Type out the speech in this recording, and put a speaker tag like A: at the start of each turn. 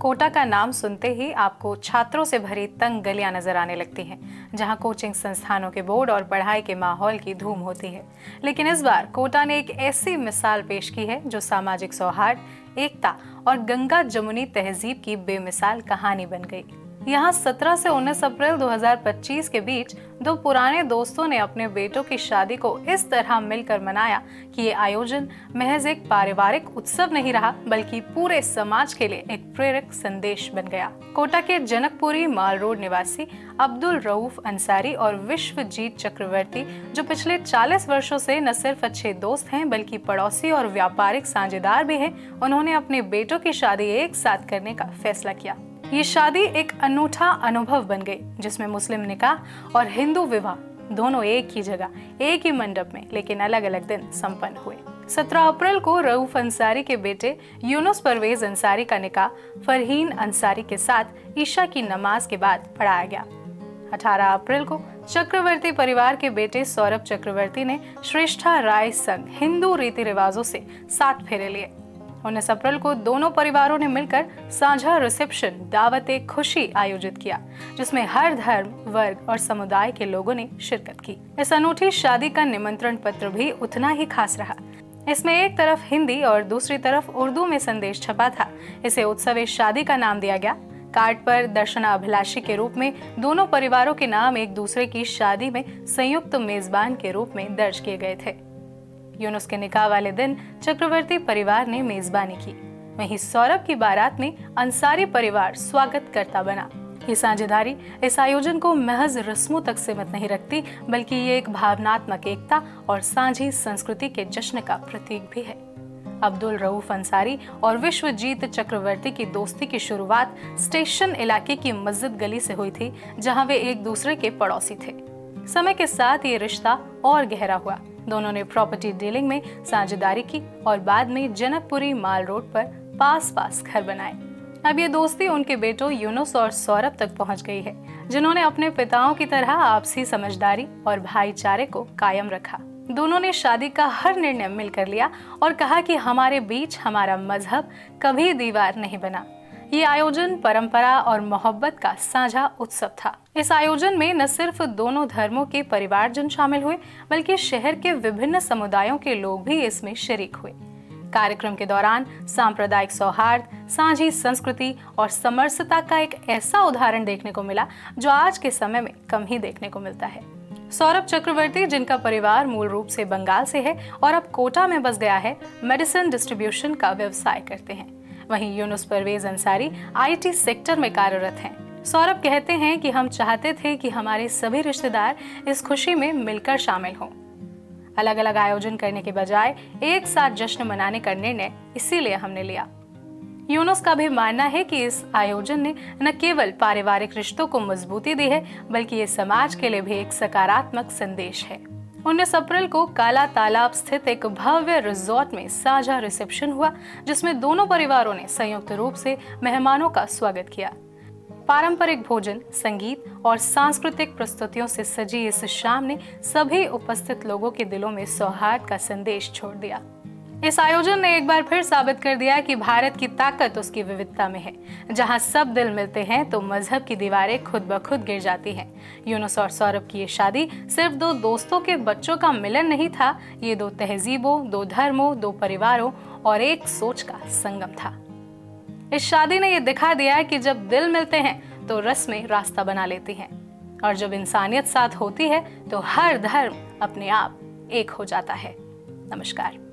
A: कोटा का नाम सुनते ही आपको छात्रों से भरी तंग गलियां नजर आने लगती हैं, जहां कोचिंग संस्थानों के बोर्ड और पढ़ाई के माहौल की धूम होती है। लेकिन इस बार कोटा ने एक ऐसी मिसाल पेश की है जो सामाजिक सौहार्द, एकता और गंगा जमुनी तहजीब की बेमिसाल कहानी बन गई। यहाँ 17 से 19 अप्रैल 2025 के बीच दो पुराने दोस्तों ने अपने बेटों की शादी को इस तरह मिलकर मनाया कि ये आयोजन महज एक पारिवारिक उत्सव नहीं रहा, बल्कि पूरे समाज के लिए एक प्रेरक संदेश बन गया। कोटा के जनकपुरी माल रोड निवासी अब्दुल रऊफ अंसारी और विश्वजीत चक्रवर्ती, जो पिछले 40 वर्षों से न सिर्फ अच्छे दोस्त हैं बल्कि पड़ोसी और व्यापारिक साझेदार भी हैं, उन्होंने अपने बेटों की शादी एक साथ करने का फैसला किया। ये शादी एक अनूठा अनुभव बन गई, जिसमें मुस्लिम निकाह और हिंदू विवाह दोनों एक ही जगह, एक ही मंडप में, लेकिन अलग अलग दिन संपन्न हुए। 17 अप्रैल को रऊफ अंसारी के बेटे यूनुस परवेज अंसारी का निकाह फरहीन अंसारी के साथ ईशा की नमाज के बाद पढ़ाया गया। 18 अप्रैल को चक्रवर्ती परिवार के बेटे सौरभ चक्रवर्ती ने श्रेष्ठा राय संग हिंदू रीति रिवाजों से 7 फेरे लिए। 19 अप्रैल को दोनों परिवारों ने मिलकर साझा रिसेप्शन दावते खुशी आयोजित किया, जिसमें हर धर्म, वर्ग और समुदाय के लोगों ने शिरकत की। इस अनूठी शादी का निमंत्रण पत्र भी उतना ही खास रहा। इसमें एक तरफ हिंदी और दूसरी तरफ उर्दू में संदेश छपा था। इसे उत्सव शादी का नाम दिया गया। कार्ड पर दर्शनाभिलाषी के रूप में दोनों परिवारों के नाम एक दूसरे की शादी में संयुक्त मेजबान के रूप में दर्ज किए गए थे। यूनुस के निकाह वाले दिन चक्रवर्ती परिवार ने मेजबानी की, वहीं सौरभ की बारात में अंसारी परिवार स्वागतकर्ता बना। ये साझेदारी इस आयोजन को महज रस्मों तक सीमित नहीं रखती, बल्कि ये एक भावनात्मक एकता और साझी संस्कृति के जश्न का प्रतीक भी है। अब्दुल रऊफ अंसारी और विश्वजीत चक्रवर्ती की दोस्ती की शुरुआत स्टेशन इलाके की मस्जिद गली से हुई थी, जहां वे एक दूसरे के पड़ोसी थे। समय के साथ ये रिश्ता और गहरा हुआ। दोनों ने प्रॉपर्टी डीलिंग में साझेदारी की और बाद में जनकपुरी माल रोड पर पास पास घर बनाए। अब ये दोस्ती उनके बेटों यूनुस और सौरभ तक पहुंच गई है, जिन्होंने अपने पिताओं की तरह आपसी समझदारी और भाईचारे को कायम रखा। दोनों ने शादी का हर निर्णय मिलकर लिया और कहा कि हमारे बीच हमारा मजहब कभी दीवार नहीं बना। ये आयोजन परंपरा और मोहब्बत का साझा उत्सव था। इस आयोजन में न सिर्फ दोनों धर्मों के परिवारजन शामिल हुए, बल्कि शहर के विभिन्न समुदायों के लोग भी इसमें शरीक हुए। कार्यक्रम के दौरान सांप्रदायिक सौहार्द, साझी संस्कृति और समरसता का एक ऐसा उदाहरण देखने को मिला जो आज के समय में कम ही देखने को मिलता है। सौरभ चक्रवर्ती, जिनका परिवार मूल रूप से बंगाल से है और अब कोटा में बस गया है, मेडिसिन डिस्ट्रीब्यूशन का व्यवसाय करते हैं। वहीं यूनुस परवेज अंसारी IT सेक्टर में कार्यरत हैं। सौरभ कहते हैं कि हम चाहते थे कि हमारे सभी रिश्तेदार इस खुशी में मिलकर शामिल हों। अलग अलग आयोजन करने के बजाय एक साथ जश्न मनाने का निर्णय इसीलिए हमने लिया। यूनुस का भी मानना है कि इस आयोजन ने न केवल पारिवारिक रिश्तों को मजबूती दी है, बल्कि ये समाज के लिए भी एक सकारात्मक संदेश है। 19 अप्रैल को काला तालाब स्थित एक भव्य रिजॉर्ट में साझा रिसेप्शन हुआ, जिसमें दोनों परिवारों ने संयुक्त रूप से मेहमानों का स्वागत किया। पारंपरिक भोजन, संगीत और सांस्कृतिक प्रस्तुतियों से सजी इस शाम ने सभी उपस्थित लोगों के दिलों में सौहार्द का संदेश छोड़ दिया। इस आयोजन ने एक बार फिर साबित कर दिया कि भारत की ताकत उसकी विविधता में है। जहां सब दिल मिलते हैं तो मजहब की दीवारें खुद ब खुद गिर जाती हैं। यूनुस और सौरभ की ये शादी सिर्फ दो दोस्तों के बच्चों का मिलन नहीं था, ये दो तहजीबों, दो धर्मों, दो परिवारों और एक सोच का संगम था। इस शादी ने ये दिखा दिया कि जब दिल मिलते हैं तो रस्में रास्ता बना लेती हैं, और जब इंसानियत साथ होती है तो हर धर्म अपने आप एक हो जाता है। नमस्कार।